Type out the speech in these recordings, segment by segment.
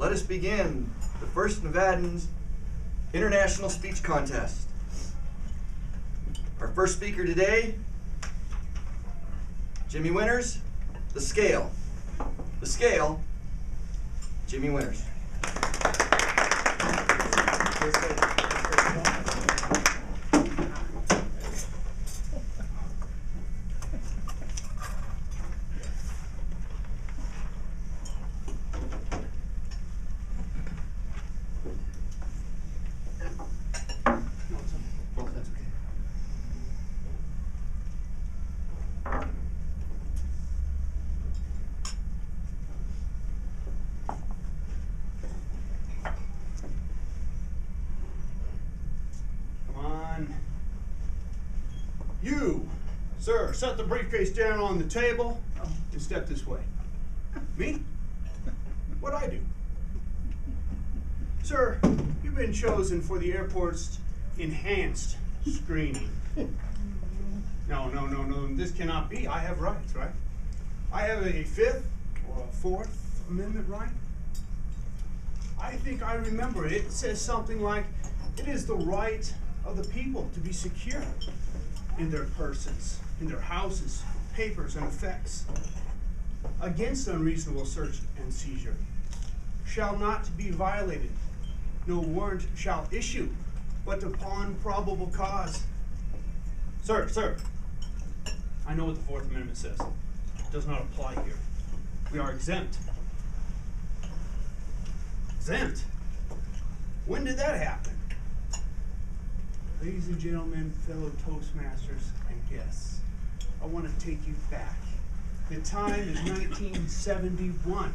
let us begin the First Nevadans International Speech Contest. Our first speaker today, Jimmy Winters, The Scale. The Scale, Jimmy Winters. You, sir, set the briefcase down on the table and step this way. Me? What'd I do? Sir, you've been chosen for the airport's enhanced screening. No, this cannot be. I have rights, right? I have a Fifth or a Fourth Amendment right. I think I remember it. It says something like, it is the right of the people to be secure in their persons, in their houses, papers, and effects, against unreasonable search and seizure, shall not be violated. No warrant shall issue, but upon probable cause. Sir, I know what the Fourth Amendment says. It does not apply here. We are exempt. Exempt? When did that happen? Ladies and gentlemen, fellow Toastmasters and guests, I want to take you back. The time is 1971.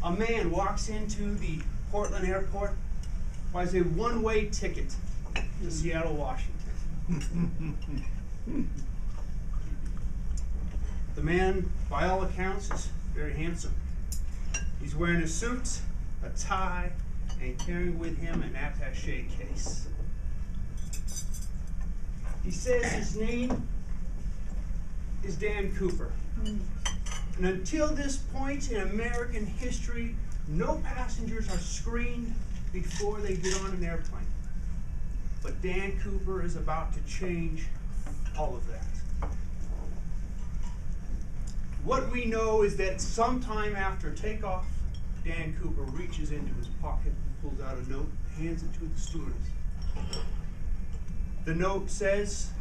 A man walks into the Portland airport, buys a one-way ticket to Seattle, Washington. The man, by all accounts, is very handsome. He's wearing a suit, a tie, and carrying with him an attaché case. He says his name is Dan Cooper. And until this point in American history, no passengers are screened before they get on an airplane. But Dan Cooper is about to change all of that. What we know is that sometime after takeoff, Dan Cooper reaches into his pocket and pulls out a note, hands it to the stewardess. The note says,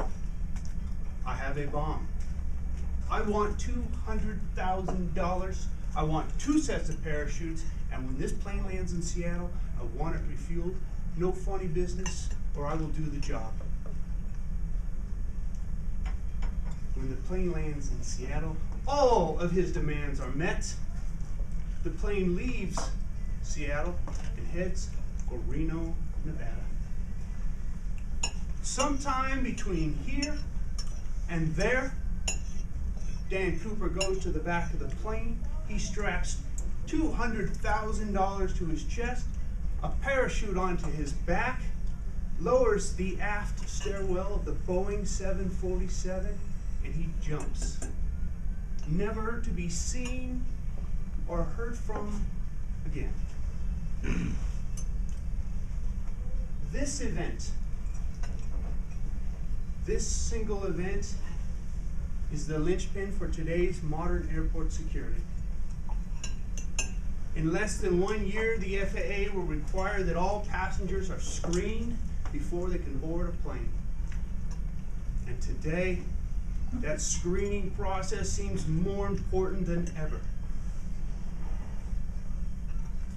I have a bomb. I want $200,000. I want 2 sets of parachutes, and when this plane lands in Seattle, I want it refueled. No funny business, or I will do the job. When the plane lands in Seattle, all of his demands are met. The plane leaves Seattle and heads for Reno, Nevada. Sometime between here and there, Dan Cooper goes to the back of the plane. He straps $200,000 to his chest, a parachute onto his back, lowers the aft stairwell of the Boeing 747, and he jumps. Never to be seen or heard from again. This event, this single event, is the linchpin for today's modern airport security. In less than 1 year, the FAA will require that all passengers are screened before they can board a plane. And today, that screening process seems more important than ever.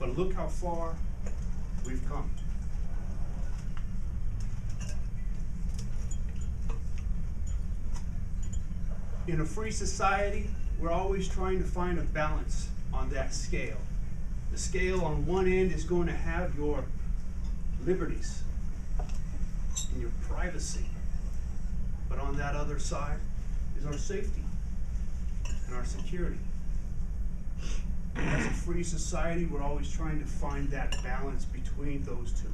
But look how far we've come. In a free society, we're always trying to find a balance on that scale. The scale on one end is going to have your liberties and your privacy. But on that other side is our safety and our security. As a free society, we're always trying to find that balance between those two.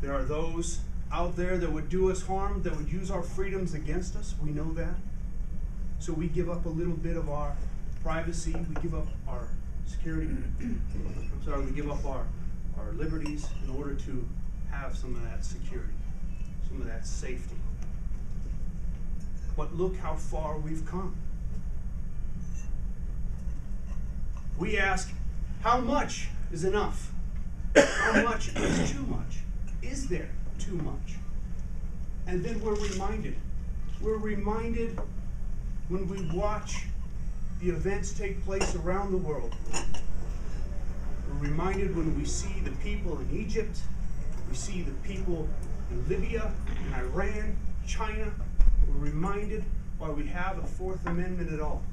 There are those out there that would do us harm, that would use our freedoms against us. We know that. So we give up a little bit of our privacy, we give up our security, we give up our liberties in order to have some of that security, some of that safety. But look how far we've come. We ask, how much is enough? How much is too much? Is there too much? And then we're reminded when we watch the events take place around the world. We're reminded when we see the people in Egypt, we see the people in Libya, in Iran, China. We're reminded why we have a Fourth Amendment at all.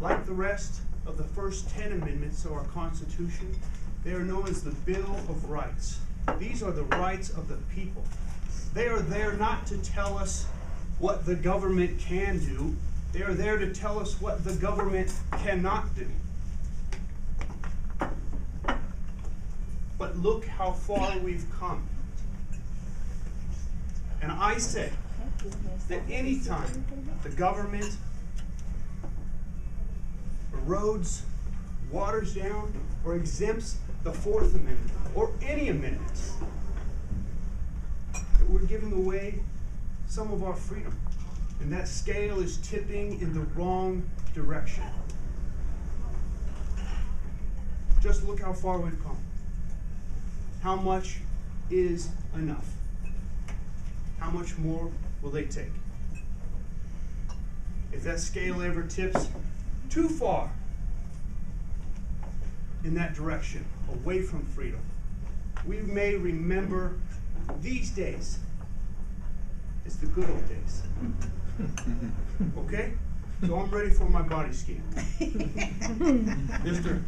Like the rest of the first 10 amendments of our Constitution, they are known as the Bill of Rights. These are the rights of the people. They are there not to tell us what the government can do. They are there to tell us what the government cannot do. But look how far we've come. And I say that any time the government erodes, waters down, or exempts the Fourth Amendment, or any amendments, that we're giving away some of our freedom. And that scale is tipping in the wrong direction. Just look how far we've come. How much is enough? How much more will they take? If that scale ever tips too far in that direction, away from freedom, we may remember these days as the good old days. Okay? So I'm ready for my body scan. Mr.